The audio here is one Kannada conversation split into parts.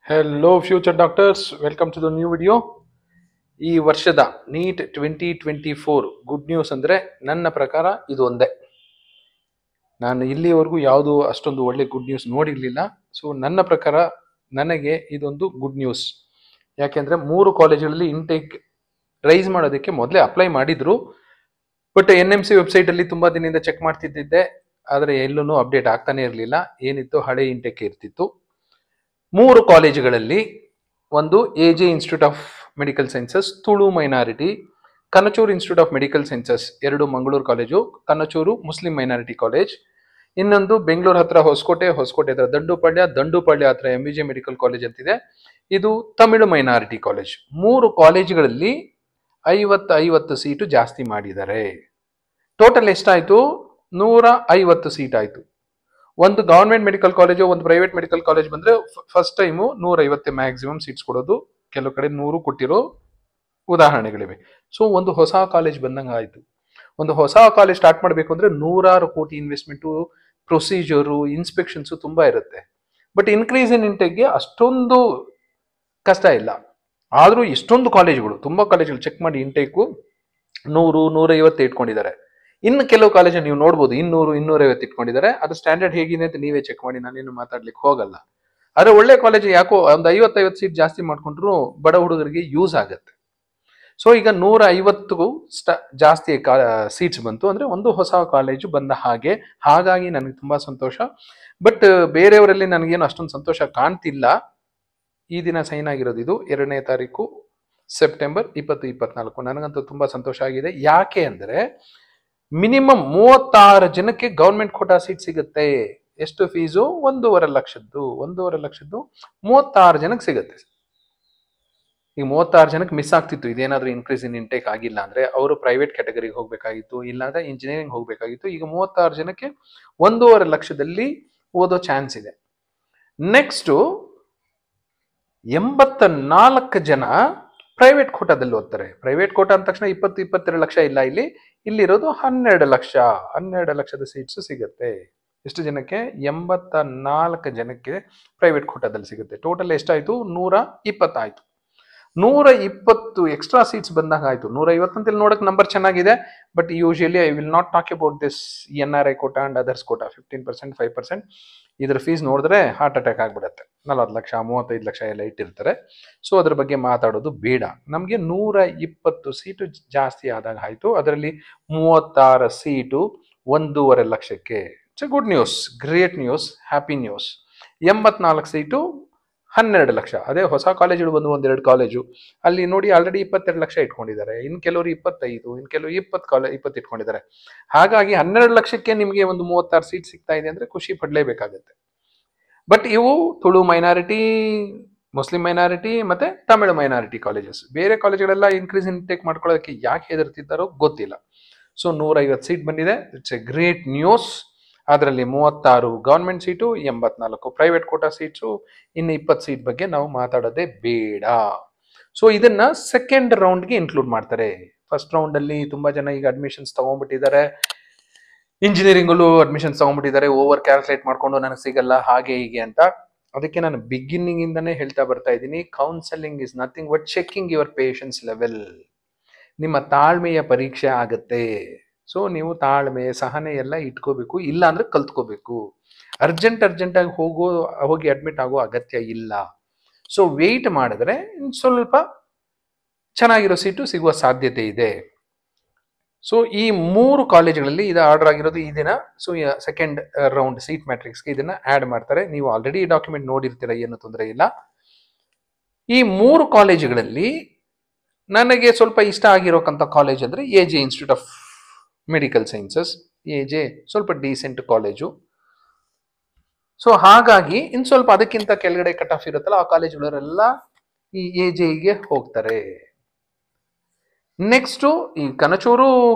Hello, future doctors. Welcome to the new video. ಈ ವರ್ಷದ ನೀಟ್ 2024 ಗುಡ್ ನ್ಯೂಸ್ ಅಂದ್ರೆ ನನ್ನ ಪ್ರಕಾರ ಇದು ಒಂದೇ. ನಾನು ಇಲ್ಲಿವರೆಗೂ ಯಾವುದು ಅಷ್ಟೊಂದು ಒಳ್ಳೆ ಗುಡ್ ನ್ಯೂಸ್ ನೋಡಿರ್ಲಿಲ್ಲ. ಸೊ ನನ್ನ ಪ್ರಕಾರ ನನಗೆ ಇದೊಂದು ಗುಡ್ ನ್ಯೂಸ್. ಯಾಕೆಂದ್ರೆ 3 ಕಾಲೇಜುಗಳಲ್ಲಿ ಇಂಟೇಕ್ ರೈಸ್ ಮಾಡೋದಕ್ಕೆ ಮೊದಲೇ ಅಪ್ಲೈ ಮಾಡಿದ್ರು. ಬಟ್ NMC ವೆಬ್ಸೈಟ್ ಅಲ್ಲಿ ತುಂಬಾ ದಿನದಿಂದ ಚೆಕ್ ಮಾಡ್ತಿದ್ದೆ, ಆದರೆ ಎಲ್ಲೂ ಅಪ್ಡೇಟ್ ಆಗ್ತಾನೆ ಇರಲಿಲ್ಲ. ಏನಿತ್ತು, ಹಳೆ ಇಂಟೇಕ್ ಇರ್ತಿತ್ತು. 3 ಕಾಲೇಜುಗಳಲ್ಲಿ ಒಂದು AJ institute of medical sciences Tulu minority, Kanachur institute of medical sciences ಎರಡು Mangaluru college, Kanachur Muslim minority college. ಇನ್ನೊಂದು ಬೆಂಗಳೂರು ಹತ್ರ ಹೊಸಕೋಟೆ ಹತ್ರ ದಂಡುಪಾಳ್ಯ ಹತ್ರ MVJ ಮೆಡಿಕಲ್ ಕಾಲೇಜ್ ಅಂತಿದೆ. ಇದು ತಮಿಳು ಮೈನಾರಿಟಿ ಕಾಲೇಜ್. 3 ಕಾಲೇಜುಗಳಲ್ಲಿ 50 ಸೀಟು ಜಾಸ್ತಿ ಮಾಡಿದ್ದಾರೆ. ಟೋಟಲ್ ಎಷ್ಟಾಯ್ತು? 150 ಸೀಟ್ ಆಯ್ತು. ಒಂದು ಗವರ್ಮೆಂಟ್ ಮೆಡಿಕಲ್ ಕಾಲೇಜು, ಒಂದು ಪ್ರೈವೇಟ್ ಮೆಡಿಕಲ್ ಕಾಲೇಜ್ ಬಂದ್ರೆ ಫಸ್ಟ್ ಟೈಮು 150 ಮ್ಯಾಕ್ಸಿಮಮ್ ಸೀಟ್ಸ್ ಕೊಡೋದು. ಕೆಲವು ಕಡೆ 100 ಕೊಟ್ಟಿರೋ ಉದಾಹರಣೆಗಳಿವೆ. ಸೊ ಒಂದು ಹೊಸ ಕಾಲೇಜ್ ಬಂದಂಗೆ ಆಯ್ತು. ಒಂದು ಹೊಸ ಕಾಲೇಜ್ ಸ್ಟಾರ್ಟ್ ಮಾಡಬೇಕು ಅಂದ್ರೆ 100 ಕೋಟಿ ಇನ್ವೆಸ್ಟ್ಮೆಂಟು, ಪ್ರೊಸೀಜರು, ಇನ್ಸ್ಪೆಕ್ಷನ್ಸ್ ತುಂಬಾ ಇರುತ್ತೆ. ಬಟ್ ಇನ್ಕ್ರೀಸ್ ಇನ್ ಇಂಟೆಕ್ಗೆ ಅಷ್ಟೊಂದು ಕಷ್ಟ ಇಲ್ಲ. ಆದ್ರೂ ಇಷ್ಟೊಂದು ಕಾಲೇಜುಗಳು, ತುಂಬಾ ಕಾಲೇಜುಗಳು ಚೆಕ್ ಮಾಡಿ ಇಂಟೇಕು 100-150 ಇಟ್ಕೊಂಡಿದ್ದಾರೆ. ಇನ್ನು ಕೆಲವು ಕಾಲೇಜ್ ನೀವು ನೋಡ್ಬೋದು 200-250 ಇಟ್ಕೊಂಡಿದ್ದಾರೆ. ಅದು ಸ್ಟ್ಯಾಂಡರ್ಡ್ ಹೇಗಿದೆ ಅಂತ ನೀವೇ ಚೆಕ್ ಮಾಡಿ, ನಾನೇನು ಮಾತಾಡ್ಲಿಕ್ಕೆ ಹೋಗಲ್ಲ. ಆದ್ರೆ ಒಳ್ಳೆ ಕಾಲೇಜ್ ಯಾಕೋ ಒಂದು 50 ಸೀಟ್ ಜಾಸ್ತಿ ಮಾಡ್ಕೊಂಡ್ರು ಬಡ ಹುಡುಗರಿಗೆ ಯೂಸ್ ಆಗುತ್ತೆ. ಸೊ ಈಗ 150ಗೂ ಜಾಸ್ತಿ ಸೀಟ್ಸ್ ಬಂತು ಅಂದ್ರೆ ಒಂದು ಹೊಸ ಕಾಲೇಜು ಬಂದ ಹಾಗೆ. ಹಾಗಾಗಿ ನನಗೆ ತುಂಬಾ ಸಂತೋಷ. ಬಟ್ ಬೇರೆಯವರಲ್ಲಿ ನನಗೇನು ಅಷ್ಟೊಂದು ಸಂತೋಷ ಕಾಣ್ತಿಲ್ಲ. ಈ ದಿನ ಸೈನ್ ಆಗಿರೋದು ಇದು 2ನೇ ತಾರೀಕು ಸೆಪ್ಟೆಂಬರ್ 2024. ನನಗಂತೂ ತುಂಬಾ ಸಂತೋಷ ಆಗಿದೆ. ಯಾಕೆ ಅಂದ್ರೆ ಮಿನಿಮಮ್ 36 ಜನಕ್ಕೆ ಗವರ್ಮೆಂಟ್ ಕೋಟಾ ಸೀಟ್ ಸಿಗುತ್ತೆ. ಎಷ್ಟು ಫೀಸು? 1.5 ಲಕ್ಷದ್ದು. 36 ಜನಕ್ಕೆ ಸಿಗುತ್ತೆ. ಈಗ 36 ಜನಕ್ಕೆ ಮಿಸ್ ಆಗ್ತಿತ್ತು ಇದೇನಾದ್ರೂ ಇನ್ಕ್ರೀಸ್ ಇನ್ ಇಂಟೇಕ್ ಆಗಿಲ್ಲ ಅಂದ್ರೆ. ಅವರು ಪ್ರೈವೇಟ್ ಕ್ಯಾಟಗರಿಗೆ ಹೋಗ್ಬೇಕಾಗಿತ್ತು, ಇಲ್ಲಾಂದ್ರೆ ಇಂಜಿನಿಯರಿಂಗ್ ಹೋಗ್ಬೇಕಾಗಿತ್ತು. ಈಗ 36 ಜನಕ್ಕೆ 1.5 ಲಕ್ಷದಲ್ಲಿ ಓದೋ ಚಾನ್ಸ್ ಇದೆ. ನೆಕ್ಸ್ಟ್ 84 ಜನ ಪ್ರೈವೇಟ್ ಕೋಟಾದಲ್ಲಿ ಓದ್ತಾರೆ. ಪ್ರೈವೇಟ್ ಕೋಟಾ ಅಂದ ತಕ್ಷಣ 20-22 ಲಕ್ಷ ಇಲ್ಲ. ಇಲ್ಲಿರೋದು 12 ಲಕ್ಷ. 12 ಲಕ್ಷದ ಸೀಟ್ಸ್ ಸಿಗುತ್ತೆ. ಎಷ್ಟು ಜನಕ್ಕೆ? 84 ಜನಕ್ಕೆ ಪ್ರೈವೇಟ್ ಕೋಟಾದಲ್ಲಿ ಸಿಗುತ್ತೆ. ಟೋಟಲ್ ಎಷ್ಟಾಯ್ತು? 120 ಆಯ್ತು. 120 ಎಕ್ಸ್ಟ್ರಾ ಸೀಟ್ಸ್ ಬಂದಾಗ ಆಯ್ತು. 150 ಅಂತ ನೋಡಕ್ ನಂಬರ್ ಚೆನ್ನಾಗಿದೆ. But usually I will not talk about this NRI quota and others quota. 15%, 5% ಇದ್ರ ಫೀಸ್ ನೋಡಿದ್ರೆ ಹಾರ್ಟ್ ಅಟ್ಯಾಕ್ ಆಗ್ಬಿಡತ್ತೆ. 40 ಲಕ್ಷ, 35 ಲಕ್ಷ ಎಲ್ಲ ಇಟ್ಟಿರ್ತಾರೆ. ಸೊ ಅದ್ರ ಬಗ್ಗೆ ಮಾತಾಡೋದು ಬೇಡ. ನಮ್ಗೆ 120 ಸೀಟು ಜಾಸ್ತಿ ಆದಾಗ ಆಯ್ತು. ಅದರಲ್ಲಿ 36 ಸೀಟು 1.5 ಲಕ್ಷಕ್ಕೆ. It's A good news, great news, happy news. 84 seat 12 lakh. ಅದೇ ಹೊಸ ಕಾಲೇಜುಗಳು ಬಂದು 1-2 ಕಾಲೇಜು ಅಲ್ಲಿ ನೋಡಿ ಆಲ್ರೆಡಿ 22 ಲಕ್ಷ ಇಟ್ಕೊಂಡಿದ್ದಾರೆ. ಇನ್ ಕೆಲವರು 25, ಇನ್ ಕೆಲವರು 20 ಇಟ್ಕೊಂಡಿದ್ದಾರೆ. ಹಾಗಾಗಿ 12 ಲಕ್ಷಕ್ಕೆ ನಿಮಗೆ ಒಂದು 36 ಸೀಟ್ ಸಿಗ್ತಾ ಇದೆ ಅಂದ್ರೆ ಖುಷಿ ಪಡ್ಲೇಬೇಕಾಗತ್ತೆ. ಬಟ್ ಇವು ತುಳು ಮೈನಾರಿಟಿ, ಮುಸ್ಲಿಂ ಮೈನಾರಿಟಿ ಮತ್ತೆ ತಮಿಳು ಮೈನಾರಿಟಿ ಕಾಲೇಜಸ್. ಬೇರೆ ಕಾಲೇಜುಗಳೆಲ್ಲ ಇನ್ಕ್ರೀಸ್ ಇಂಟೇಕ್ ಮಾಡ್ಕೊಳ್ಳೋದಕ್ಕೆ ಯಾಕೆ ಹೆದರ್ತಿದ್ದಾರೋ ಗೊತ್ತಿಲ್ಲ. ಸೊ 150 ಸೀಟ್ ಬಂದಿದೆ. It's a great news. ಅದರಲ್ಲಿ 36 government seat, 84 private quota seats, ಇನ್ನು 20 ಸೀಟ್ ಬಗ್ಗೆ ನಾವು ಮಾತಾಡೋದೇ ಬೇಡ. ಸೊ ಇದನ್ನ ಸೆಕೆಂಡ್ ರೌಂಡ್ಗೆ ಇನ್ಕ್ಲೂಡ್ ಮಾಡ್ತಾರೆ. ಫಸ್ಟ್ ರೌಂಡ್ ಅಲ್ಲಿ ತುಂಬಾ ಜನ ಈಗ ಅಡ್ಮಿಷನ್ಸ್ ತಗೊಂಡ್ಬಿಟ್ಟಿದ್ದಾರೆ. ಇಂಜಿನಿಯರಿಂಗಲ್ಲೂ ಅಡ್ಮಿಷನ್ಸ್ ತಗೊಂಡ್ಬಿಟ್ಟಿದ್ದಾರೆ. ಓವರ್ ಕ್ಯಾಲ್ಕುಲೇಟ್ ಮಾಡ್ಕೊಂಡು ನನಗೆ ಸಿಗಲ್ಲ ಹಾಗೆ ಹೀಗೆ ಅಂತ. ಅದಕ್ಕೆ ನಾನು ಬಿಗಿನಿಂಗ್ ಇಂದಾನೇ ಹೇಳ್ತಾ ಬರ್ತಾ ಇದ್ದೀನಿ, counselling is nothing but checking your patience level. ನಿಮ್ಮ ತಾಳ್ಮೆಯ ಪರೀಕ್ಷೆ ಆಗತ್ತೆ. ಸೊ ನೀವು ತಾಳ್ಮೆ, ಸಹನೆ ಎಲ್ಲ ಇಟ್ಕೋಬೇಕು. ಇಲ್ಲ ಅಂದ್ರೆ ಕಲ್ತ್ಕೋಬೇಕು. ಅರ್ಜೆಂಟ್ ಆಗಿ ಹೋಗಿ ಅಡ್ಮಿಟ್ ಆಗೋ ಅಗತ್ಯ ಇಲ್ಲ. ಸೊ ವೆಯ್ಟ್ ಮಾಡಿದ್ರೆ ಸ್ವಲ್ಪ ಚೆನ್ನಾಗಿರೋ ಸೀಟು ಸಿಗುವ ಸಾಧ್ಯತೆ ಇದೆ. ಸೊ ಈ 3 ಕಾಲೇಜುಗಳಲ್ಲಿ ಇದು ಆರ್ಡರ್ ಆಗಿರೋದು ಈ ದಿನ. ಸೊ ಸೆಕೆಂಡ್ ರೌಂಡ್ ಸೀಟ್ ಮ್ಯಾಟ್ರಿಕ್ಸ್ಗೆ ಇದನ್ನ ಆಡ್ ಮಾಡ್ತಾರೆ. ನೀವು ಆಲ್ರೆಡಿ ಈ ಡಾಕ್ಯುಮೆಂಟ್ ನೋಡಿರ್ತೀರ, ಏನು ತೊಂದರೆ ಇಲ್ಲ. ಈ 3 ಕಾಲೇಜುಗಳಲ್ಲಿ ನನಗೆ ಸ್ವಲ್ಪ ಇಷ್ಟ ಆಗಿರೋಕಂತ ಕಾಲೇಜ್ ಅಂದ್ರೆ AJ institute of medical sciences. AJ ಸ್ವಲ್ಪ ಡೀಸೆಂಟ್ ಕಾಲೇಜು. ಸೊ ಹಾಗಾಗಿ ಇನ್ ಸ್ವಲ್ಪ ಅದಕ್ಕಿಂತ ಕೆಳಗಡೆ ಕಟ್ ಆಫ್ ಇರುತ್ತಲ್ಲ, ಆ ಕಾಲೇಜುಗಳೆಲ್ಲ ಈ AJಗೆ ಹೋಗ್ತಾರೆ. ನೆಕ್ಸ್ಟ್ ಈ ಕನಚೂರು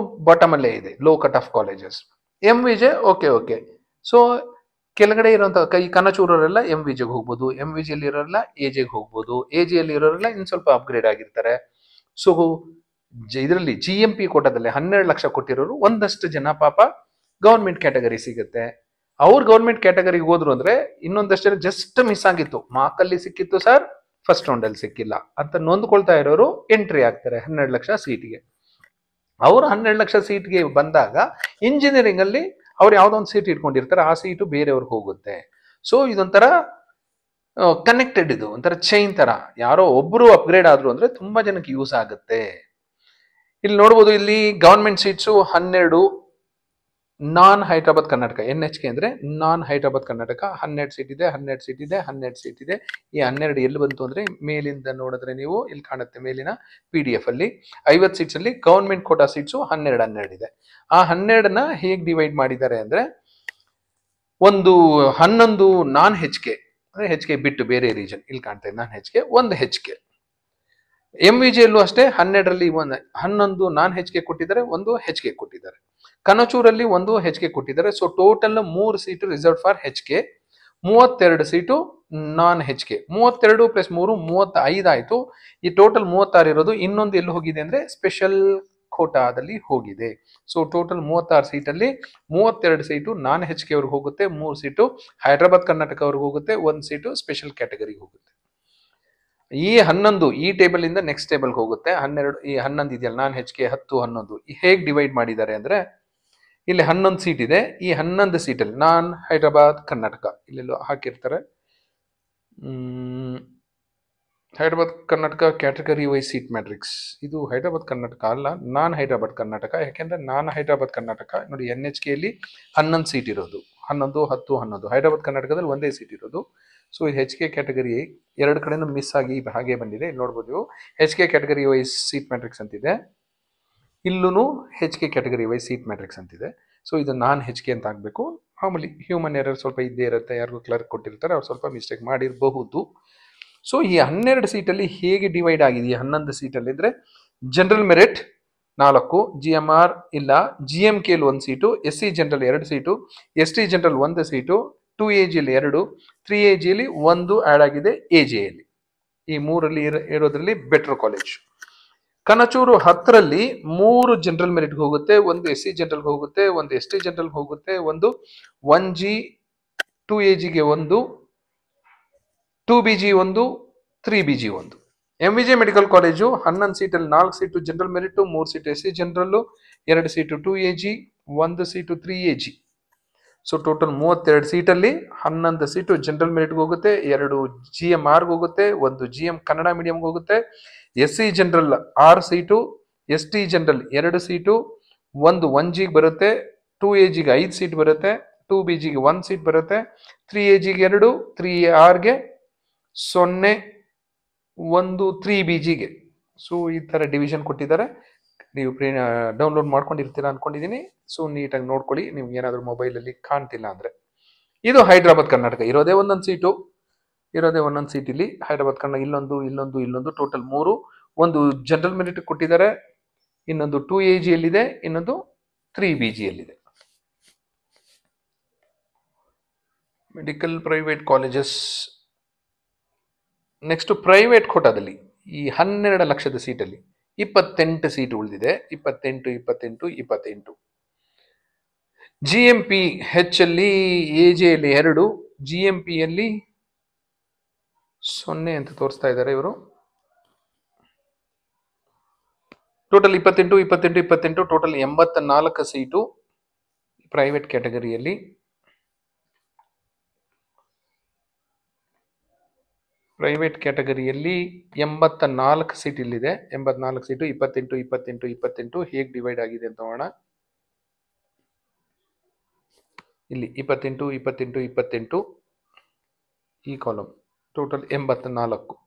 ಬಾಟಮ್ ಅಲ್ಲೇ ಇದೆ, low cut off colleges. MVJ okay. So ಕೆಳಗಡೆ ಇರುವಂತ ಈ ಕನಚೂರವರೆಲ್ಲ MVJಗೆ ಹೋಗ್ಬೋದು, MVJ ಅಲ್ಲಿ ಇರೋರೆಲ್ಲ AJಗೆ ಹೋಗ್ಬೋದು, AJ ಅಲ್ಲಿ ಇರೋರೆಲ್ಲ ಇನ್ ಸ್ವಲ್ಪ ಅಪ್ಗ್ರೇಡ್ ಆಗಿರ್ತಾರೆ. ಸೊ ಇದರಲ್ಲಿ GMP ಕೋಟಾದಲ್ಲಿ 12 ಲಕ್ಷ ಕೊಟ್ಟಿರೋರು ಒಂದಷ್ಟು ಜನ ಪಾಪ ಗವರ್ಮೆಂಟ್ ಕ್ಯಾಟಗರಿ ಸಿಗುತ್ತೆ. ಅವ್ರು ಗೌರ್ಮೆಂಟ್ ಕ್ಯಾಟಗರಿಗೆ ಹೋದ್ರು ಅಂದ್ರೆ ಇನ್ನೊಂದಷ್ಟು ಜನ ಜಸ್ಟ್ ಮಿಸ್ ಆಗಿತ್ತು, ಮಾರ್ಕಲ್ಲಿ ಸಿಕ್ಕಿತ್ತು ಸರ್, ಫಸ್ಟ್ ರೌಂಡ್ ಅಲ್ಲಿ ಸಿಕ್ಕಿಲ್ಲ ಅಂತ ನೊಂದ್ಕೊಳ್ತಾ ಇರೋರು ಎಂಟ್ರಿ ಆಗ್ತಾರೆ 12 ಲಕ್ಷ ಸೀಟ್ಗೆ. ಅವರು 12 ಲಕ್ಷ ಸೀಟ್ಗೆ ಬಂದಾಗ ಇಂಜಿನಿಯರಿಂಗ್ ಅಲ್ಲಿ ಅವ್ರು ಯಾವ್ದೋ ಒಂದು ಸೀಟ್ ಇಟ್ಕೊಂಡಿರ್ತಾರೆ, ಆ ಸೀಟು ಬೇರೆಯವ್ರಿಗೆ ಹೋಗುತ್ತೆ. ಸೊ ಇದೊಂಥರ ಕನೆಕ್ಟೆಡ್, ಇದು ಒಂಥರ ಚೈನ್ ತರ. ಯಾರೋ ಒಬ್ರು ಅಪ್ಗ್ರೇಡ್ ಆದ್ರು ಅಂದ್ರೆ ತುಂಬಾ ಜನಕ್ಕೆ ಯೂಸ್ ಆಗುತ್ತೆ. ಇಲ್ಲಿ ನೋಡ್ಬೋದು, ಇಲ್ಲಿ ಗವರ್ಮೆಂಟ್ ಸೀಟ್ಸು 12, ನಾನ್ ಹೈದರಾಬಾದ್ ಕರ್ನಾಟಕ NHK ಅಂದ್ರೆ ನಾನ್ ಹೈದರಾಬಾದ್ ಕರ್ನಾಟಕ 12 ಸೀಟ್ ಇದೆ, 12 ಸೀಟ್ ಇದೆ, 12 ಸೀಟ್ ಇದೆ. ಈ 12 ಎಲ್ಲಿ ಬಂತು ಅಂದ್ರೆ ಮೇಲಿಂದ ನೋಡಿದ್ರೆ ನೀವು ಇಲ್ಲಿ ಕಾಣುತ್ತೆ, ಮೇಲಿನ PDF ಅಲ್ಲಿ 50 ಸೀಟ್ಸ್ ಅಲ್ಲಿ ಗವರ್ಮೆಂಟ್ ಕೋಟಾ ಸೀಟ್ಸು 12 ಇದೆ. ಆ 12ನ ಹೇಗೆ ಡಿವೈಡ್ ಮಾಡಿದ್ದಾರೆ ಅಂದ್ರೆ, ಒಂದು 11 ನಾನ್ HK ಅಂದ್ರೆ HK ಬಿಟ್ಟು ಬೇರೆ ರೀಜನ್, ಇಲ್ಲಿ ಕಾಣ್ತಾ ಇದೆ ನಾನ್ HK, ಒಂದು HK. MVJ ಯಲ್ಲೂ ಅಷ್ಟೇ 12ರಲ್ಲಿ 11 ನಾನ್ HK ಕೊಟ್ಟಿದ್ದಾರೆ, ಒಂದು HK ಕೊಟ್ಟಿದ್ದಾರೆ. ಕನಚೂರಲ್ಲಿ ಒಂದು HK ಕೊಟ್ಟಿದ್ದಾರೆ. So total 3 seat reserve for HK, 32 seat non HK. 32 + 3 35 ಆಯ್ತು. ಈ ಟೋಟಲ್ 36 ಇರೋದು ಇನ್ನೊಂದು ಎಲ್ಲಿ ಹೋಗಿದೆ ಅಂದ್ರೆ ಸ್ಪೆಷಲ್ ಕೋಟಾದಲ್ಲಿ ಹೋಗಿದೆ. ಸೊ ಟೋಟಲ್ 36 ಸೀಟಲ್ಲಿ 32 ಸೀಟು ನಾನ್ HK ಅವ್ರಿಗೆ ಹೋಗುತ್ತೆ, 3 ಸೀಟು ಹೈದರಾಬಾದ್ ಕರ್ನಾಟಕ ಅವ್ರಿಗೆ ಹೋಗುತ್ತೆ, 1 ಸೀಟು ಸ್ಪೆಷಲ್ ಕ್ಯಾಟಗರಿಗೆ ಹೋಗುತ್ತೆ. ಈ 11 ಈ ಟೇಬಲ್ ಇಂದ ನೆಕ್ಸ್ಟ್ ಟೇಬಲ್ ಹೋಗುತ್ತೆ. 12 ಈ 11 ಇದೆಯಲ್ಲ ನಾನ್ HK 10 11 ಹೇಗೆ ಡಿವೈಡ್ ಮಾಡಿದ್ದಾರೆ ಅಂದ್ರೆ, ಇಲ್ಲಿ 11 ಸೀಟ್ ಇದೆ. ಈ 11 ಸೀಟಲ್ಲಿ ನಾನ್ ಹೈದರಾಬಾದ್ ಕರ್ನಾಟಕ ಇಲ್ಲೆಲ್ಲೋ ಹಾಕಿರ್ತಾರೆ. Hyderabad Karnataka category wise seat matrix, ಇದು ಹೈದರಾಬಾದ್ ಕರ್ನಾಟಕ ಅಲ್ಲ, ನಾನ್ ಹೈದರಾಬಾದ್ ಕರ್ನಾಟಕ. ಯಾಕೆಂದ್ರೆ ನಾನ್ ಹೈದರಾಬಾದ್ ಕರ್ನಾಟಕ ನೋಡಿ NHK ಯಲ್ಲಿ 11 ಸೀಟ್ ಇರೋದು, 11 10 11. ಹೈದರಾಬಾದ್ ಕರ್ನಾಟಕದಲ್ಲಿ ಒಂದೇ ಸೀಟ್ ಇರೋದು. ಸೊ ಇದು HK ಕ್ಯಾಟಗರಿ ಎರಡು ಕಡೆನೂ ಮಿಸ್ ಆಗಿ ಹಾಗೆ ಬಂದಿದೆ. ಇಲ್ಲಿ ನೋಡ್ಬೋದು ನೀವು HK category wise seat matrix ಅಂತಿದೆ, ಇಲ್ಲೂ HK category wise seat matrix ಅಂತಿದೆ. ಸೊ ಇದು ನಾನ್ HK ಅಂತ ಆಗಬೇಕು. ಮಾಮೂಲಿ ಹ್ಯೂಮನ್ ಎರರ್ ಸ್ವಲ್ಪ ಇದ್ದೇ ಇರುತ್ತೆ, ಯಾರಿಗೂ ಕ್ಲರ್ಕ್ ಕೊಟ್ಟಿರ್ತಾರೆ, ಅವ್ರು ಸ್ವಲ್ಪ ಮಿಸ್ಟೇಕ್ ಮಾಡಿರಬಹುದು. ಸೊ ಈ 12 ಸೀಟಲ್ಲಿ ಹೇಗೆ ಡಿವೈಡ್ ಆಗಿದೆ? 11 ಸೀಟಲ್ಲಿ ಅಂದರೆ ಜನರಲ್ ಮೆರಿಟ್ 4, GMR ಇಲ್ಲ, GMK ಯಲ್ಲಿ 1 seat, SC general 2 seat, ST general 1 seat, 2AG ಯಲ್ಲಿ 2, 3AG ಯಲ್ಲಿ 1 ಆ್ಯಡ್ ಆಗಿದೆ AJ ಯಲ್ಲಿ. ಈ 3ರಲ್ಲಿ ಇರೋದ್ರಲ್ಲಿ ಬೆಟರ್ ಕಾಲೇಜ್. ಕನಚೂರು 10ರಲ್ಲಿ 3 ಜನರಲ್ ಮೆರಿಟ್ಗೆ ಹೋಗುತ್ತೆ, 1 SC ಜನರಲ್ಗೆ ಹೋಗುತ್ತೆ, 1 ST ಜನರಲ್ಗೆ ಹೋಗುತ್ತೆ, 1G 2AGಗೆ 1, 2BG 1, 3BG 1. MVJ medical college 11 ಸೀಟಲ್ಲಿ 4 seat general merit, 3 seat SC general, 2 seat 2AG, 1 seat 3AG. So total 32 ಸೀಟಲ್ಲಿ 11 ಸೀಟು ಜನರಲ್ ಮೆರಿಟ್ಗೆ ಹೋಗುತ್ತೆ, 2 GMRಗೆ ಹೋಗುತ್ತೆ, 1 GM ಕನ್ನಡ ಮೀಡಿಯಂಗೆ ಹೋಗುತ್ತೆ, SC general 6 seat, ST general 2 seat, 1Gಗೆ ಬರುತ್ತೆ, 2AGಗೆ 5 ಸೀಟ್ ಬರುತ್ತೆ, 2BGಗೆ 1 ಸೀಟ್ ಬರುತ್ತೆ, 3AGಗೆ 2, 3ARಗೆ 0, 1 3BGಗೆ. ಸೊ ಈ ಥರ ಡಿವಿಷನ್ ಕೊಟ್ಟಿದ್ದಾರೆ. ನೀವು ಡೌನ್ಲೋಡ್ ಮಾಡ್ಕೊಂಡಿರ್ತೀರಾ ಅನ್ಕೊಂಡಿದ್ದೀನಿ. ಸೊ ನೀಟಾಗಿ ನೋಡ್ಕೊಳ್ಳಿ, ನಿಮ್ಗೆ ಏನಾದರೂ ಮೊಬೈಲಲ್ಲಿ ಕಾಣ್ತಿಲ್ಲ ಅಂದರೆ. ಇದು ಹೈದರಾಬಾದ್ ಕರ್ನಾಟಕ ಇರೋದೇ ಒಂದೊಂದು ಸೀಟು, ಇಲ್ಲಿ ಹೈದರಾಬಾದ್ ಕರ್ನಾಟಕ ಇಲ್ಲೊಂದು ಟೋಟಲ್ 3. ಒಂದು ಜನರಲ್ ಮೆರಿಟ್ ಕೊಟ್ಟಿದ್ದಾರೆ, ಇನ್ನೊಂದು 2AG ಯಲ್ಲಿದೆ, ಇನ್ನೊಂದು 3BG ಯಲ್ಲಿದೆ. Medical private colleges. Next private ಕೋಟಾದಲ್ಲಿ ಈ 12 ಲಕ್ಷದ ಸೀಟಲ್ಲಿ 28 ಸೀಟ್ ಉಳಿದಿದೆ, 28. GMP ಅಲ್ಲಿ AJ ಯಲ್ಲಿ 2, GMP ಯಲ್ಲಿ 0 ಅಂತ ತೋರಿಸ್ತಾ ಇದ್ದಾರೆ ಇವರು. ಟೋಟಲ್ 28, ಟೋಟಲ್ 84 ಸೀಟು ಪ್ರೈವೇಟ್ ಕ್ಯಾಟಗರಿಯಲ್ಲಿ. ಪ್ರೈವೇಟ್ ಕ್ಯಾಟಗರಿಯಲ್ಲಿ 84 ಸೀಟ್ ಇಲ್ಲಿದೆ, 84 ಸೀಟು, 28 ಹೇಗೆ ಡಿವೈಡ್ ಆಗಿದೆ ಅಂತ ನೋಡೋಣ. ಇಲ್ಲಿ 28 ಈ ಕಾಲಮ್ ಟೋಟಲ್ 84.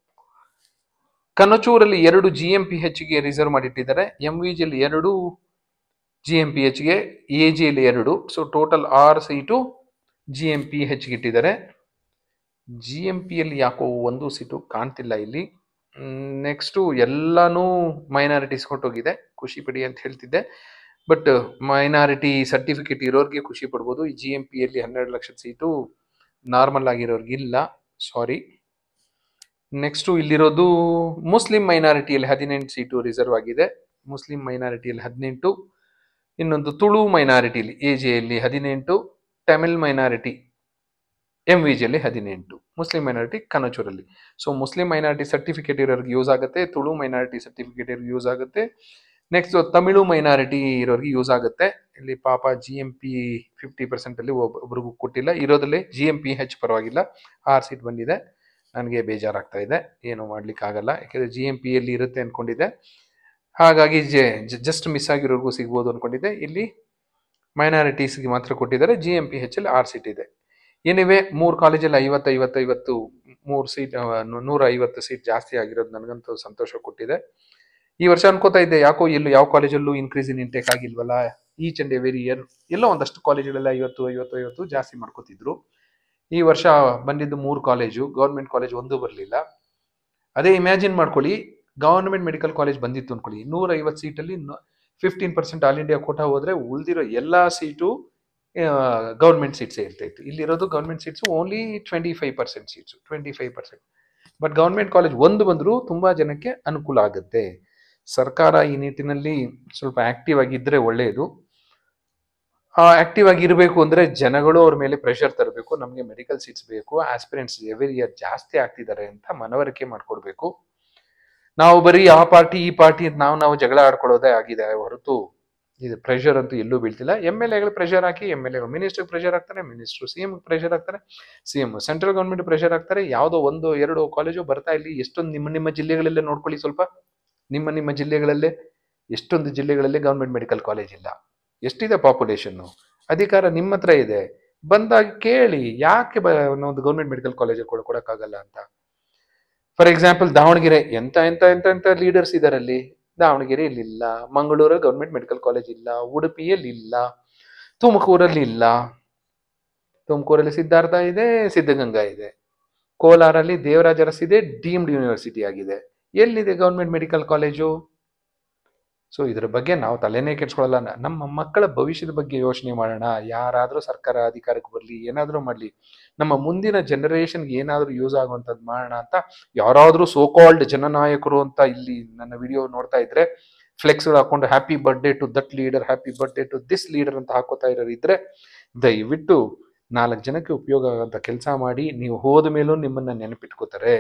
ಕನಚೂರಲ್ಲಿ 2 GMPHಗೆ ರಿಸರ್ವ್ ಮಾಡಿಟ್ಟಿದ್ದಾರೆ, MVJ ಯಲ್ಲಿ 2 GMPHಗೆ, AJ ಯಲ್ಲಿ 2. ಸೊ ಟೋಟಲ್ 6 ಸೀಟು GMPHಗೆ ಇಟ್ಟಿದ್ದಾರೆ. GMPಯಲ್ಲಿ ಯಾಕೋ 1 ಸೀಟು ಕಾಣ್ತಿಲ್ಲ ಇಲ್ಲಿ. ನೆಕ್ಸ್ಟು ಎಲ್ಲಾನು ಮೈನಾರಿಟೀಸ್ ಹೊರಟೋಗಿದೆ, ಖುಷಿ ಪಡಿ ಅಂತ ಹೇಳ್ತಿದ್ದೆ, ಬಟ್ ಮೈನಾರಿಟಿ ಸರ್ಟಿಫಿಕೇಟ್ ಇರೋರಿಗೆ ಖುಷಿ ಪಡ್ಬೋದು. ಈ GMPಯಲ್ಲಿ 12 ಲಕ್ಷದ ಸೀಟು ನಾರ್ಮಲ್ ಆಗಿರೋರ್ಗೆ ಇಲ್ಲ, ಸಾರಿ. ನೆಕ್ಸ್ಟು ಇಲ್ಲಿರೋದು ಮುಸ್ಲಿಂ ಮೈನಾರಿಟಿಯಲ್ಲಿ 18 ಸೀಟು ರಿಸರ್ವ್ ಆಗಿದೆ, ಮುಸ್ಲಿಂ ಮೈನಾರಿಟಿಯಲ್ಲಿ 18. ಇನ್ನೊಂದು ತುಳು ಮೈನಾರಿಟಿಯಲ್ಲಿ AJಯಲ್ಲಿ 18, ತಮಿಳ್ ಮೈನಾರಿಟಿ MVGಯಲ್ಲಿ 18, ಮುಸ್ಲಿಂ ಮೈನಾರಿಟಿ ಕನಚೂರಲ್ಲಿ. ಸೊ ಮುಸ್ಲಿಂ ಮೈನಾರಿಟಿ ಸರ್ಟಿಫಿಕೇಟ್ ಇರೋರಿಗೆ ಯೂಸ್ ಆಗುತ್ತೆ, ತುಳು ಮೈನಾರಿಟಿ ಸರ್ಟಿಫಿಕೇಟ್ ಇರೋರಿಗೆ ಯೂಸ್ ಆಗುತ್ತೆ, ನೆಕ್ಸ್ಟ್ ತಮಿಳು ಮೈನಾರಿಟಿ ಇರೋರಿಗೆ ಯೂಸ್ ಆಗುತ್ತೆ. ಇಲ್ಲಿ ಪಾಪ GMP 50% ಅಲ್ಲಿ ಒಬ್ರಿಗೂ ಕೊಟ್ಟಿಲ್ಲ, ಇರೋದ್ರಲ್ಲಿ GMPH ಪರವಾಗಿಲ್ಲ 6 ಸೀಟ್ ಬಂದಿದೆ. ನನಗೆ ಬೇಜಾರಾಗ್ತಾ ಇದೆ, ಏನು ಮಾಡ್ಲಿಕ್ಕೆ ಆಗಲ್ಲ, ಯಾಕೆಂದ್ರೆ GMPಯಲ್ಲಿ ಇರುತ್ತೆ ಅನ್ಕೊಂಡಿದ್ದೆ, ಹಾಗಾಗಿ ಜಸ್ಟ್ ಮಿಸ್ ಆಗಿರೋರ್ಗೂ ಸಿಗ್ಬೋದು ಅನ್ಕೊಂಡಿದ್ದೆ. ಇಲ್ಲಿ ಮೈನಾರಿಟೀಸ್ಗೆ ಮಾತ್ರ ಕೊಟ್ಟಿದ್ದಾರೆ, GMPH ಅಲ್ಲಿ 6 ಸೀಟ್ ಇದೆ. ಏನಿವೆ 3 ಕಾಲೇಜಲ್ಲಿ 50 3 ಸೀಟ್ 150 ಸೀಟ್ ಜಾಸ್ತಿ ಆಗಿರೋದು ನನಗಂತೂ ಸಂತೋಷ ಕೊಟ್ಟಿದೆ. ಈ ವರ್ಷ ಅನ್ಕೋತಾ ಇದ್ದೆ ಯಾಕೋ ಯಾವ ಕಾಲೇಜಲ್ಲೂ ಇನ್ಕ್ರೀಸ್ ಇನ್ ಇಂಟೇಕ್ ಆಗಿಲ್ವಲ್ಲ, ಈಚ್ ಅಂಡ್ ಎವರಿ ಇಯರ್ ಎಲ್ಲೋ ಒಂದಷ್ಟು ಕಾಲೇಜುಗಳೆಲ್ಲ 50 ಜಾಸ್ತಿ ಮಾಡ್ಕೋತಿದ್ರು. ಈ ವರ್ಷ ಬಂದಿದ್ದು 3 ಕಾಲೇಜು, ಗೌರ್ಮೆಂಟ್ ಕಾಲೇಜ್ ಒಂದು ಬರಲಿಲ್ಲ. ಅದೇ ಇಮ್ಯಾಜಿನ್ ಮಾಡ್ಕೊಳ್ಳಿ, ಗವರ್ಮೆಂಟ್ ಮೆಡಿಕಲ್ ಕಾಲೇಜ್ ಬಂದಿತ್ತು ಅನ್ಕೊಳ್ಳಿ, 150 ಸೀಟಲ್ಲಿ 15% ಆಲ್ ಇಂಡಿಯಾ ಕೋಟಾ ಹೋದ್ರೆ ಉಳಿದಿರೋ ಎಲ್ಲಾ ಸೀಟು ಗೌರ್ಮೆಂಟ್ ಸೀಟ್ಸ್ ಇರ್ತಾ ಇತ್ತು. ಇಲ್ಲಿರೋದು government seats only 25% seats, 25%. But government college ಒಂದು ಬಂದರೂ ತುಂಬಾ ಜನಕ್ಕೆ ಅನುಕೂಲ ಆಗುತ್ತೆ. ಸರ್ಕಾರ ಈ ನಿಟ್ಟಿನಲ್ಲಿ ಸ್ವಲ್ಪ ಆಕ್ಟಿವ್ ಆಗಿದ್ರೆ ಒಳ್ಳೆಯದು. ಆಕ್ಟಿವ್ ಆಗಿರಬೇಕು ಅಂದ್ರೆ ಜನಗಳು ಅವ್ರ ಮೇಲೆ ಪ್ರೆಷರ್ ತರಬೇಕು, ನಮಗೆ ಮೆಡಿಕಲ್ ಸೀಟ್ಸ್ ಬೇಕು, ಆಸ್ಪಿರೆಂಟ್ಸ್ ಎವ್ರಿ ಇಯರ್ ಜಾಸ್ತಿ ಆಗ್ತಿದ್ದಾರೆ ಅಂತ ಮನವರಿಕೆ ಮಾಡ್ಕೊಡ್ಬೇಕು. ನಾವು ಬರೀ ಆ ಪಾರ್ಟಿ ಈ ಪಾರ್ಟಿ ಅಂತ ನಾವು ಜಗಳ ಆಡ್ಕೊಳ್ಳೋದೇ ಆಗಿದೆ ಹೊರತು ಇದು ಪ್ರೆಷರ್ ಅಂತೂ ಎಲ್ಲೂ ಬೀಳ್ತಿಲ್ಲ. MLAಗಳು ಪ್ರೆಷರ್ ಹಾಕಿ, MLAಗಳು ಮಿನಿಸ್ಟರ್ ಪ್ರೆಷರ್ ಹಾಕ್ತಾರೆ, ಮಿನಿಸ್ಟರ್ CM ಪ್ರೆಷರ್ ಹಾಕ್ತಾರೆ, CM ಸೆಂಟ್ರಲ್ ಗೌರ್ಮೆಂಟ್ ಪ್ರೆಷರ್ ಹಾಕ್ತಾರೆ. ಯಾವುದೋ 1-2 ಕಾಲೇಜು ಬರ್ತಾ ಇಲ್ಲಿ, ಎಷ್ಟೊಂದು ನಿಮ್ಮ ಜಿಲ್ಲೆಗಳಲ್ಲೇ ನೋಡ್ಕೊಳ್ಳಿ, ಸ್ವಲ್ಪ ನಿಮ್ಮ ಜಿಲ್ಲೆಗಳಲ್ಲೇ ಎಷ್ಟೊಂದು ಜಿಲ್ಲೆಗಳಲ್ಲೇ ಗೌರ್ಮೆಂಟ್ ಮೆಡಿಕಲ್ ಕಾಲೇಜ್ ಇಲ್ಲ. ಎಷ್ಟಿದೆ ಪಾಪ್ಯುಲೇಷನ್, ಅಧಿಕಾರ ನಿಮ್ಮ ಹತ್ರ ಇದೆ, ಬಂದಾಗ ಕೇಳಿ ಯಾಕೆ ಒಂದು ಗೌರ್ಮೆಂಟ್ ಮೆಡಿಕಲ್ ಕಾಲೇಜ್ ಕೊಡಕ್ಕಾಗಲ್ಲ ಅಂತ. ಫಾರ್ ಎಕ್ಸಾಂಪಲ್ ದಾವಣಗೆರೆ ಎಂತ ಎಂತ ಎಂತ ಎಂತ ಲೀಡರ್ಸ್ ಇದಾರೆ ಅಲ್ಲಿ. ದಾವಣಗೆರೆಯಲ್ಲಿ ಇಲ್ಲ, ಮಂಗಳೂರಲ್ಲಿ ಗೌರ್ಮೆಂಟ್ ಮೆಡಿಕಲ್ ಕಾಲೇಜ್ ಇಲ್ಲ, ಉಡುಪಿಯಲ್ಲಿ ಇಲ್ಲ, ತುಮಕೂರಲ್ಲಿ ಇಲ್ಲ. ತುಮಕೂರಲ್ಲಿ ಸಿದ್ಧಾರ್ಥ ಇದೆ, ಸಿದ್ಧಗಂಗಾ ಇದೆ, ಕೋಲಾರಲ್ಲಿ ದೇವರಾಜ ಅರಸ್ ಇದೆ, ಡೀಮ್ಡ್ ಯೂನಿವರ್ಸಿಟಿ ಆಗಿದೆ. ಎಲ್ಲಿದೆ ಗೌರ್ಮೆಂಟ್ ಮೆಡಿಕಲ್ ಕಾಲೇಜು? ಸೊ ಇದ್ರ ಬಗ್ಗೆ ನಾವು ತಲೆನೇ ಕೆಡ್ಸ್ಕೊಳ್ಳಲ್ಲ. ನಮ್ಮ ಮಕ್ಕಳ ಭವಿಷ್ಯದ ಬಗ್ಗೆ ಯೋಚನೆ ಮಾಡೋಣ. ಯಾರಾದ್ರೂ ಸರ್ಕಾರ ಅಧಿಕಾರಕ್ಕೆ ಬರ್ಲಿ, ಏನಾದ್ರೂ ಮಾಡ್ಲಿ, ನಮ್ಮ ಮುಂದಿನ ಜನರೇಷನ್ಗೆ ಏನಾದ್ರೂ ಯೂಸ್ ಆಗುವಂಥದ್ದು ಮಾಡೋಣ ಅಂತ ಯಾರಾದ್ರೂ ಸೋಕಾಲ್ಡ್ ಜನನಾಯಕರು ಅಂತ ಇಲ್ಲಿ ನನ್ನ ವಿಡಿಯೋ ನೋಡ್ತಾ ಇದ್ರೆ ಫ್ಲೆಕ್ಸ್ ಹಾಕೊಂಡು happy birthday to that leader, happy birthday to this leader ಅಂತ ಹಾಕೋತಾ ಇರೋರು ಇದ್ರೆ ದಯವಿಟ್ಟು 4 ಜನಕ್ಕೆ ಉಪಯೋಗ ಆಗುವಂತ ಕೆಲಸ ಮಾಡಿ. ನೀವು ಹೋದ ಮೇಲೂ ನಿಮ್ಮನ್ನ ನೆನಪಿಟ್ಕೋತಾರೆ.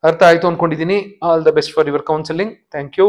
ಅರ್ಥ ಆಯ್ತು ಅನ್ಕೊಂಡಿದ್ದೀನಿ. All the best for your counselling. Thank you.